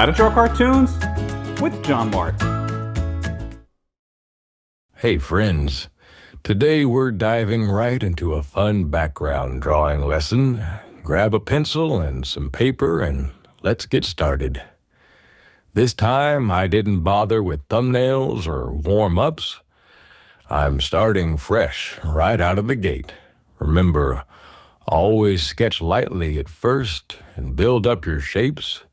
How to Draw Cartoons with John-Marc. Hey friends, today we're diving right into a fun background drawing lesson. Grab a pencil and some paper and let's get started. This time I didn't bother with thumbnails or warm-ups. I'm starting fresh right out of the gate. Remember, always sketch lightly at first and build up your shapes.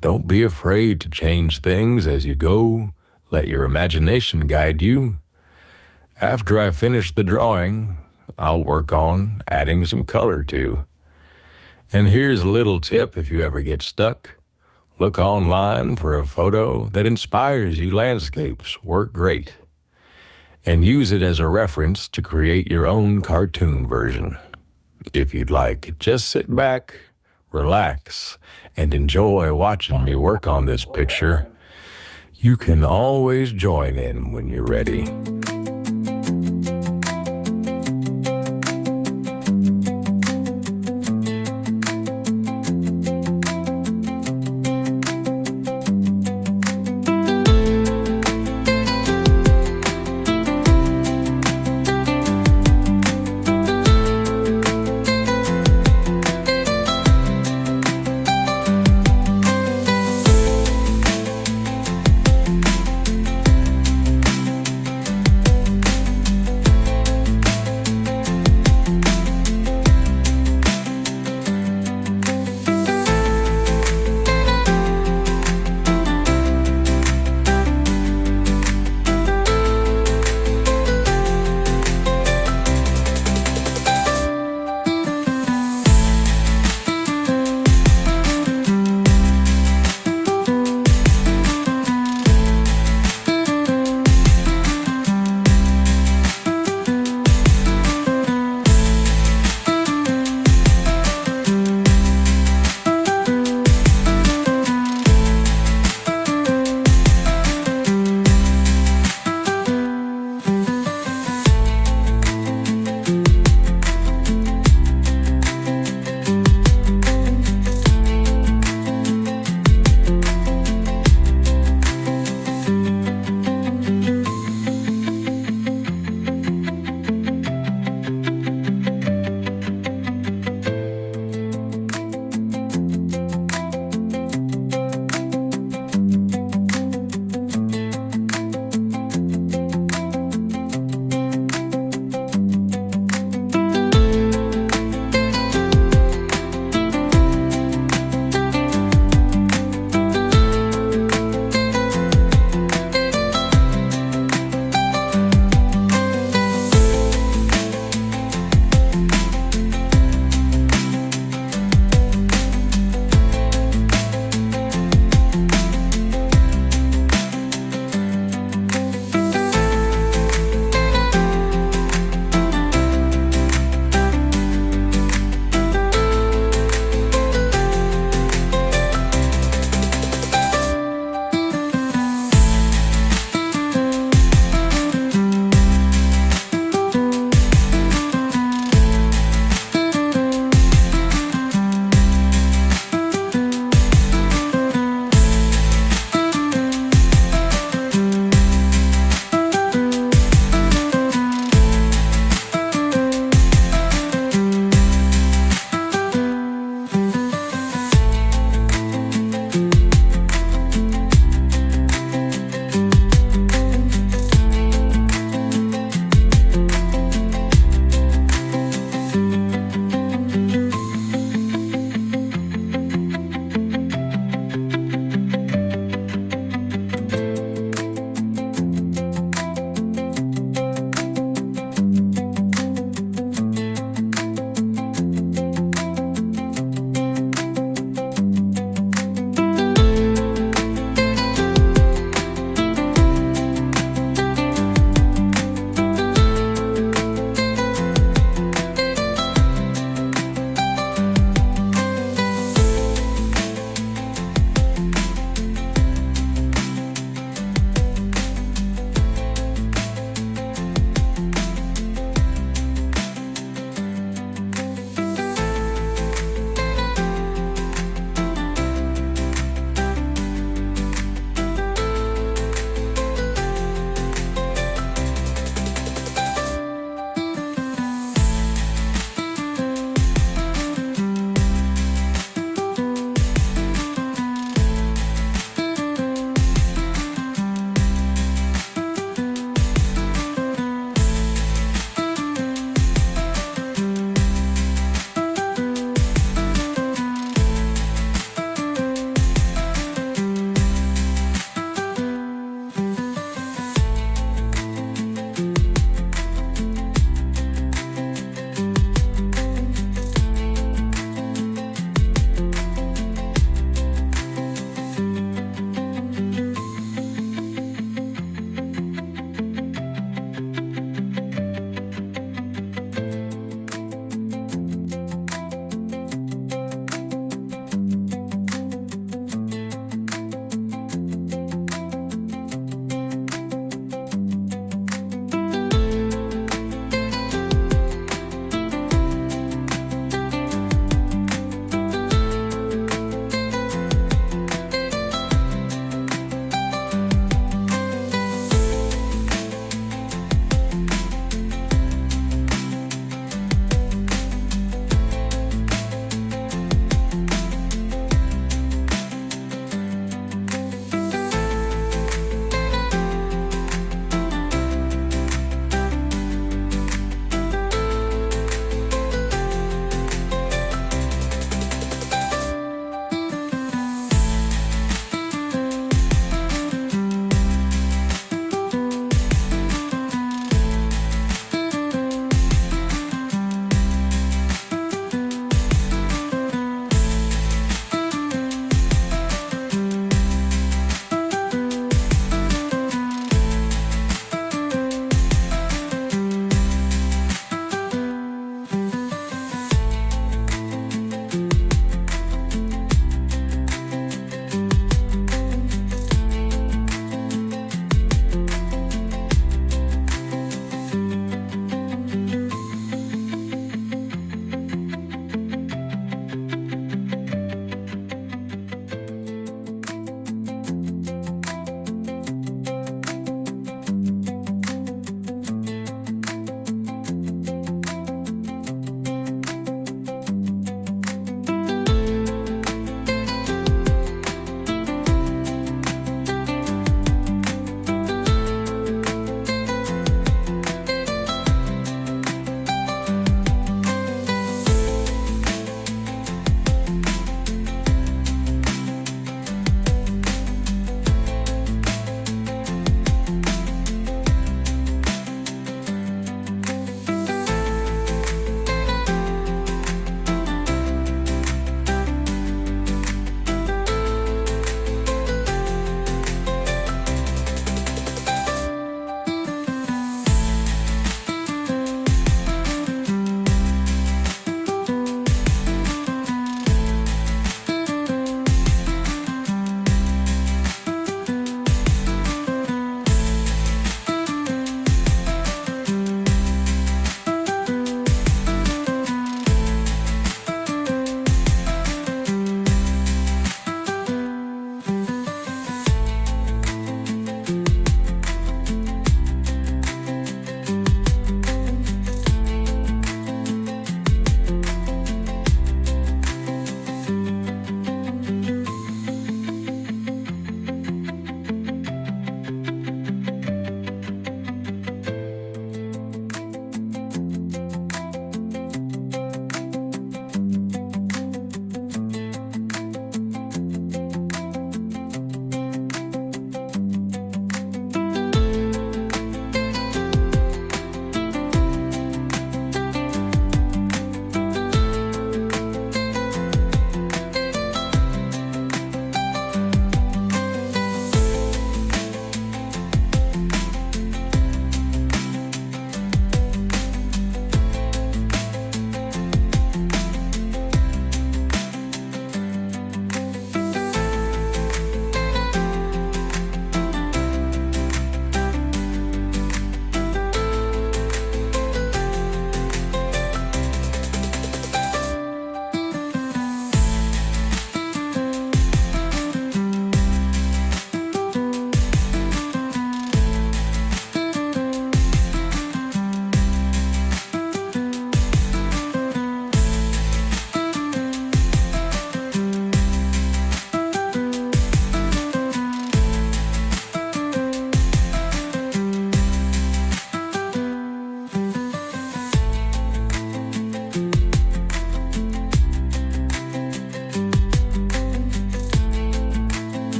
Don't be afraid to change things as you go. Let your imagination guide you. After I finish the drawing, I'll work on adding some color too. And here's a little tip if you ever get stuck. Look online for a photo that inspires you. Landscapes work great. And use it as a reference to create your own cartoon version. If you'd like, just sit back, relax, and enjoy watching me work on this picture. You can always join in when you're ready.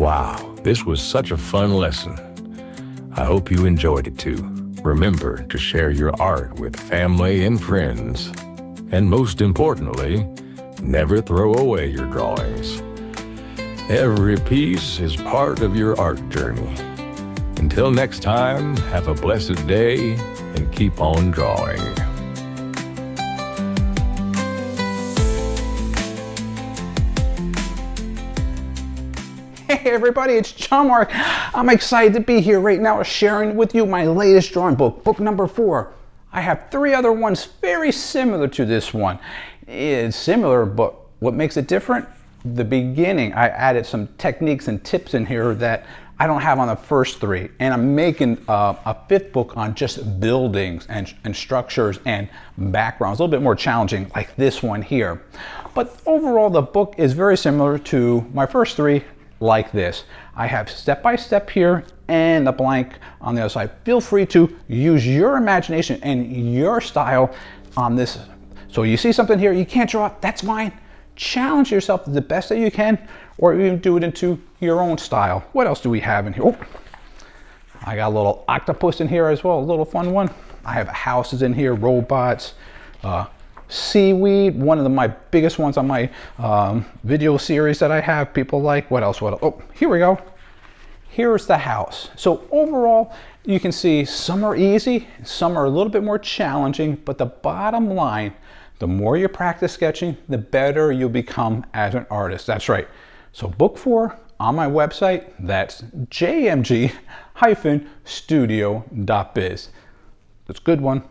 Wow, this was such a fun lesson. I hope you enjoyed it too. Remember to share your art with family and friends. And most importantly, never throw away your drawings. Every piece is part of your art journey. Until next time, have a blessed day and keep on drawing. Hey everybody, it's John-Marc. I'm excited to be here right now sharing with you my latest drawing book, book number 4. I have 3 other ones very similar to this one. It's similar, but what makes it different? The beginning, I added some techniques and tips in here that I don't have on the first 3. And I'm making a 5th book on just buildings and structures and backgrounds, a little bit more challenging like this one here. But overall, the book is very similar to my first 3. Like this. I have step-by-step here and a blank on the other side. Feel free to use your imagination and your style on this. So you see something here you can't draw it, that's fine. Challenge yourself the best that you can, or even do it into your own style. What else do we have in here? Oh, I got a little octopus in here as well, a little fun one. I have houses in here, robots, seaweed, one of my biggest ones on my video series that I have. People like, what else? Oh, here we go. Here's the house. So overall, you can see some are easy, some are a little bit more challenging, but the bottom line, the more you practice sketching, the better you'll become as an artist. That's right. So book 4 on my website, that's jmg-studio.biz. That's a good one.